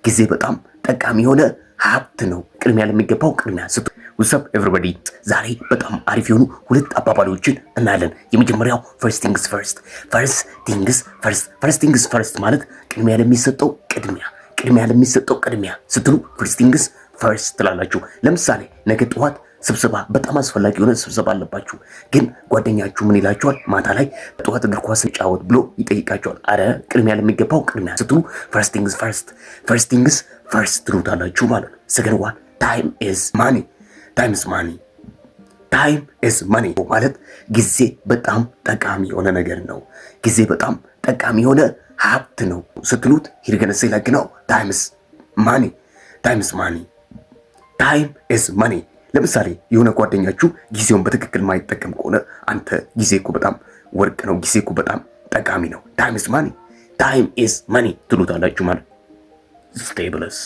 ጊዜ በጣም ጠቃሚ የሆነ ሀብት ነው። ቅድሚያ ለሚገባው ቅድሚያ ስጡ። ውሰብ ኤቨሪባዲ ዛሬ በጣም አሪፍ የሆኑ ሁለት አባባሎችን እናያለን። የመጀመሪያው ፈርስት ቲንግስ ፈርስት። ፈርስት ቲንግስ ፈርስት ማለት ቅድሚያ ለሚሰጠው ቅድሚያ ስትሉ ፈርስት ቲንግስ ፈርስት ትላላችሁ። ለምሳሌ ነገ ጠዋት ስብሰባ፣ በጣም አስፈላጊ የሆነ ስብሰባ አለባችሁ። ግን ጓደኛችሁ ምን ይላችኋል? ማታ ላይ ጠዋት እግር ኳስ እንጫወት ብሎ ይጠይቃችኋል። አረ ቅድሚያ ለሚገባው ቅድሚያ ስትሉ ፈርስት ቲንግስ ፈርስት ትሉታላችሁ ማለት ነው። ሰከንድ ዋን ታይም ኢዝ ማኒ ማለት ጊዜ በጣም ጠቃሚ የሆነ ነገር ነው። ጊዜ በጣም ጠቃሚ የሆነ ሀብት ነው ስትሉት ሂርገነ ሴለክ ነው። ታይም ኢዝ ማኒ። ለምሳሌ የሆነ ጓደኛችሁ ጊዜውን በትክክል ማይጠቀም ከሆነ አንተ ጊዜ እኮ በጣም ወርቅ ነው፣ ጊዜ እኮ በጣም ጠቃሚ ነው፣ ታይም ኢዝ ማኒ ትሉታላችሁ ማለት ስቴይ ብለስ